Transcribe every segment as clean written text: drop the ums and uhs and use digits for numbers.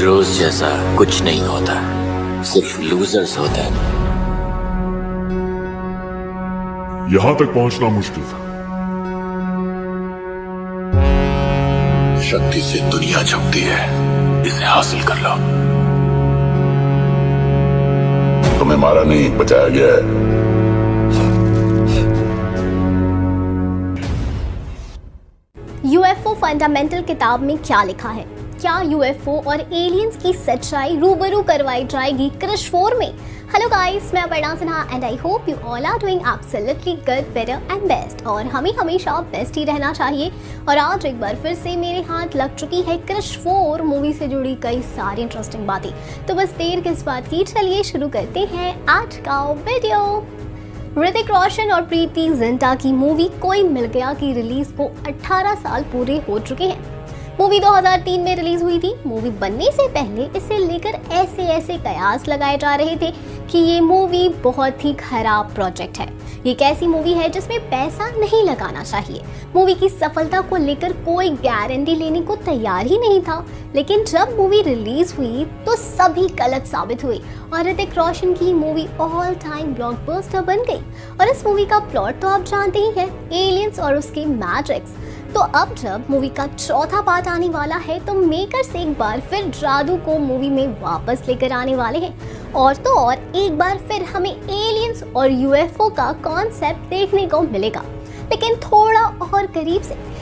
Heroes जैसा कुछ नहीं होता, सिर्फ लूजर्स होते हैं। यहां तक पहुंचना मुश्किल था। शक्ति से दुनिया झुकती है, इसे हासिल कर लो। तुम्हें मारा नहीं, बचाया गया है। यूएफओ फंडामेंटल किताब में क्या लिखा है? क्या यूएफओ और एलियंस की सच्चाई रूबरू करवाई जाएगी क्रिश 4 में? हेलो गाइस, मैं Aparna Sinha and I hope you all are doing absolutely good, better and best. और हमें हमेशा बेस्ट ही रहना चाहिए। और आज एक बार फिर से मेरे हाथ लग चुकी है क्रिश 4 मूवी से जुड़ी कई सारी इंटरेस्टिंग बातें। तो बस देर किस बात की, चलिए शुरू करते हैं आज का वीडियो। ऋतिक रोशन और प्रीति जिंटा की मूवी कोई मिल गया की रिलीज को 18 साल पूरे हो चुके हैं। मूवी 2003 में रिलीज हुई थी। मूवी बनने से पहले इसे लेकर ऐसे कयास लगाए जा रहे थे कि ये मूवी बहुत ही खराब प्रोजेक्ट है। ये एक ऐसी मूवी है जिसमें पैसा नहीं लगाना चाहिए। मूवी की सफलता को लेकर कोई गारंटी लेने को तैयार ही नहीं था। लेकिन जब मूवी रिलीज हुई तो सभी गलत साबित हुए और ऋतिक रोशन की मूवी ऑल टाइम ब्लॉकबस्टर बन गई। और इस मूवी का प्लॉट तो आप जानते ही हैं, एलियंस और उसके मैजिक्स। तो अब जब मूवी का चौथा पार्ट आने वाला है तो मेकर्स एक बार फिर जादू को मूवी में वापस लेकर आने वाले हैं। और तो और एक बार फिर हमें एलियंस और यूएफओ का कॉन्सेप्ट देखने को मिलेगा, लेकिन थोड़ा और करीब से।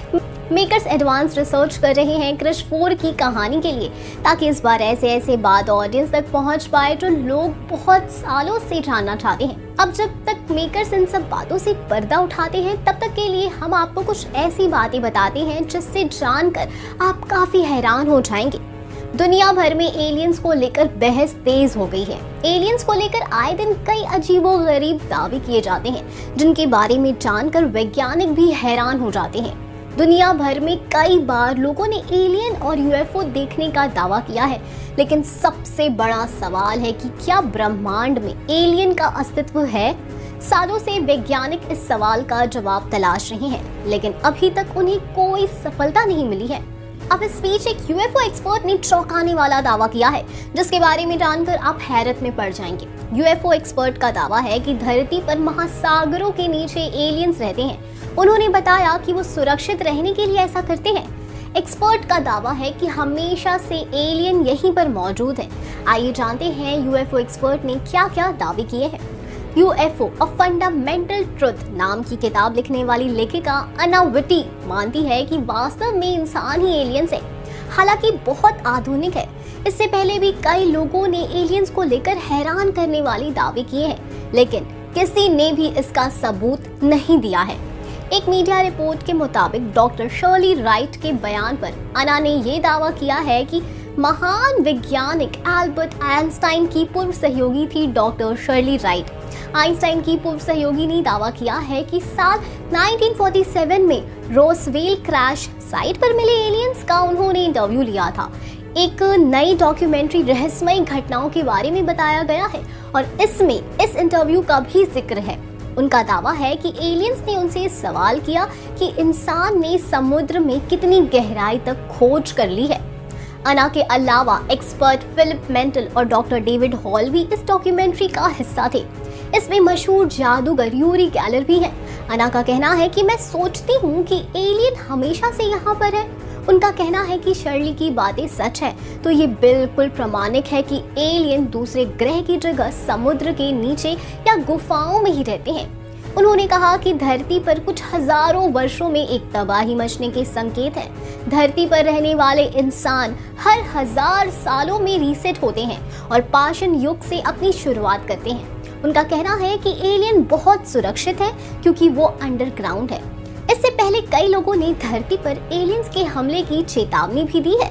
मेकर्स एडवांस रिसर्च कर रहे हैं क्रिश 4 की कहानी के लिए, ताकि इस बार ऐसे बात ऑडियंस तक पहुंच पाए जो लोग बहुत सालों से जानना चाहते हैं। अब जब तक मेकर्स इन सब बातों से पर्दा उठाते हैं, तब तक के लिए हम आपको कुछ ऐसी बातें बताते हैं जिससे जानकर आप काफी हैरान हो जाएंगे। दुनिया भर में एलियंस को लेकर बहस तेज हो गई है। एलियंस को लेकर आए दिन कई अजीबोगरीब दावे किए जाते हैं, जिनके बारे में जानकर वैज्ञानिक भी हैरान हो जाते हैं। दुनिया भर में कई बार लोगों ने एलियन और यूएफओ देखने का दावा किया है, लेकिन सबसे बड़ा सवाल है कि क्या ब्रह्मांड में एलियन का अस्तित्व है? सालों से वैज्ञानिक इस सवाल का जवाब तलाश रहे हैं, लेकिन अभी तक उन्हें कोई सफलता नहीं मिली है। अब इस बीच एक यूएफओ एक्सपर्ट ने चौंकाने वाला दावा किया है, जिसके बारे में जानकर आप हैरत में पड़ जाएंगे। यूएफओ एक्सपर्ट का दावा है कि धरती पर महासागरों के नीचे एलियंस रहते हैं। उन्होंने बताया कि वो सुरक्षित रहने के लिए ऐसा करते हैं। एक्सपर्ट का दावा है कि हमेशा से एलियन यहीं पर मौजूद है। आइए जानते हैं यूएफओ एक्सपर्ट ने क्या क्या दावे किए हैं। यूएफओ अ फंडामेंटल ट्रुथ नाम की किताब लिखने वाली लेखिका अन्ना विटी मानती है कि वास्तव में इंसान ही एलियंस है, हालांकि बहुत आधुनिक है। इससे पहले भी कई लोगों ने एलियंस को लेकर हैरान करने वाली दावे किए हैं, लेकिन किसी ने भी इसका सबूत नहीं दिया है। एक मीडिया रिपोर्ट के मुताबिक डॉक्टर शर्ली राइट के बयान पर अन्ना ने ये दावा किया है कि महान वैज्ञानिक एल्बर्ट आइंस्टाइन की पूर्व सहयोगी थी डॉक्टर शर्ली राइट। आइंस्टाइन की पूर्व सहयोगी ने दावा किया है कि साल 1947 में रोसवेल क्रैश साइट पर मिले एलियंस का उन्होंने इंटरव्यू लिया था। एक नई डॉक्यूमेंट्री रहस्यमय घटनाओं के बारे में बताया गया है और इसमें इस इंटरव्यू का भी जिक्र है। उनका दावा है कि एलियंस ने उनसे सवाल किया कि इंसान ने समुद्र में कितनी गहराई तक खोज कर ली है। अन्ना के अलावा एक्सपर्ट फिलिप मेंटल और डॉक्टर डेविड हॉल भी इस डॉक्यूमेंट्री का हिस्सा थे। इसमें मशहूर जादूगर यूरी गैलर भी है। अन्ना का कहना है कि मैं सोचती हूँ कि एलियन हमेशा से यहाँ पर है। उनका कहना है कि शर्ली की बातें सच है तो ये बिल्कुल प्रमाणिक है कि एलियन दूसरे ग्रह की जगह समुद्र के नीचे या गुफाओं में ही रहते हैं। उन्होंने कहा कि धरती पर कुछ हजारों वर्षों में एक तबाही मचने के संकेत हैं। धरती पर रहने वाले इंसान हर 1000 सालों में रीसेट होते हैं और पाषाण युग से अपनी शुरुआत करते हैं। उनका कहना है कि एलियन बहुत सुरक्षित है क्योंकि वो अंडरग्राउंड है। इससे पहले कई लोगों ने धरती पर एलियंस के हमले की चेतावनी भी दी है।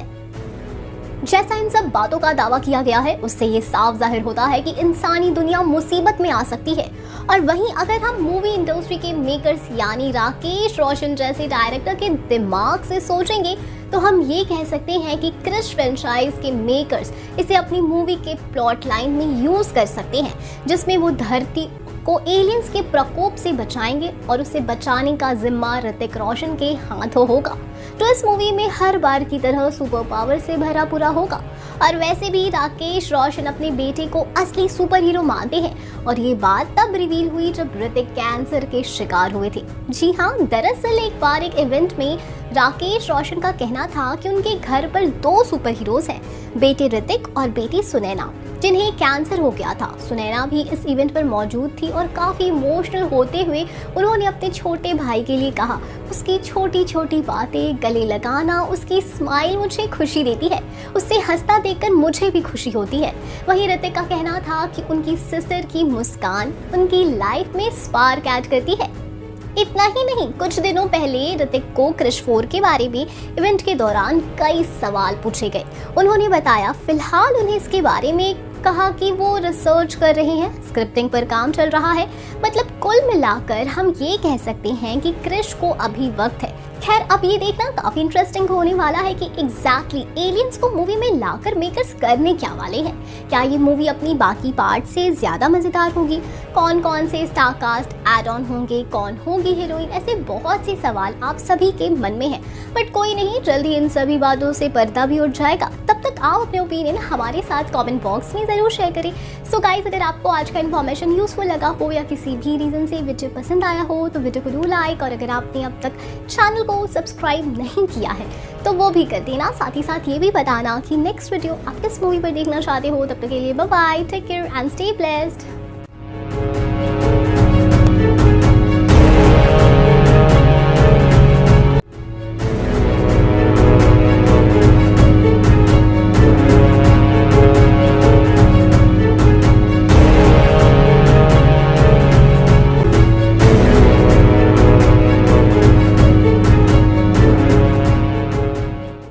जैसा इन सब बातों का दावा किया गया है, उससे ये साफ जाहिर होता है कि इंसानी दुनिया मुसीबत में आ सकती है। और वहीं अगर हम मूवी इंडस्ट्री के मेकर्स यानी राकेश रोशन जैसे डायरेक्टर के दिमाग से सोचेंगे तो हम ये कह सकते हैं कि क्रिश फ्रेंचाइज के मेकर्स इसे अपनी मूवी के प्लॉट लाइन में यूज कर सकते हैं, जिसमें वो धरती को एलियंस के प्रकोप से बचाएंगे और उसे बचाने का जिम्मा ऋतिक रोशन के हाथों होगा, जो इस मूवी में हर बार की तरह सुपर पावर से भरा पूरा होगा। और वैसे भी राकेश रोशन अपने बेटे को असली सुपर हीरो मानते हैं और ये बात तब रिवील हुई जब ऋतिक कैंसर के शिकार हुए थे। जी हाँ, दरअसल एक बार एक इवेंट में राकेश रोशन का कहना था कि उनके घर पर 2 सुपर हीरोज हैं, बेटे ऋतिक और बेटी सुनैना, जिन्हें कैंसर हो गया था। सुनैना भी इस इवेंट पर मौजूद थी और काफ़ी इमोशनल होते हुए उन्होंने अपने छोटे भाई के लिए कहा, उसकी छोटी छोटी बातें गले लगाना, उसकी स्माइल मुझे खुशी देती है, उससे हंसता देखकर मुझे भी खुशी होती है। वहीं ऋतिक का कहना था कि उनकी सिस्टर की मुस्कान उनकी लाइफ में स्पार्क ऐड करती है। इतना ही नहीं, कुछ दिनों पहले ऋतिक को क्रिश 4 के बारे में इवेंट के दौरान कई सवाल पूछे गए। उन्होंने बताया फिलहाल उन्हें इसके बारे में कहा कि वो रिसर्च कर रहे हैं, स्क्रिप्टिंग पर काम चल रहा है। मतलब कुल मिलाकर हम ये कह सकते हैं कि क्रिश को अभी वक्त है। खैर, अब ये देखना काफी इंटरेस्टिंग होने वाला है कि एग्जैक्टली एलियंस को मूवी में लाकर मेकर्स करने क्या वाले हैं। क्या ये मूवी अपनी बाकी पार्ट से ज्यादा मजेदार होगी? कौन कौन से स्टार कास्ट ऐड ऑन होंगे, कौन होगी हीरोइन? ऐसे बहुत से सवाल आप सभी के मन में हैं, बट कोई नहीं, जल्दी इन सभी बातों से पर्दा भी उठ जाएगा। तब तक आप अपने ओपिनियन हमारे साथ कमेंट बॉक्स में जरूर शेयर करें। सो गाइस, अगर आपको आज का इन्फॉर्मेशन यूजफुल लगा हो या किसी भी रीजन से वीडियो पसंद आया हो तो वीडियो को डू लाइक, और अगर आपने अब तक चैनल को सब्सक्राइब नहीं किया है तो वो भी कर देना। साथ ही साथ ये भी बताना कि नेक्स्ट वीडियो आप किस मूवी पर देखना चाहते हो। तब तक के लिए bye bye, take care and stay blessed.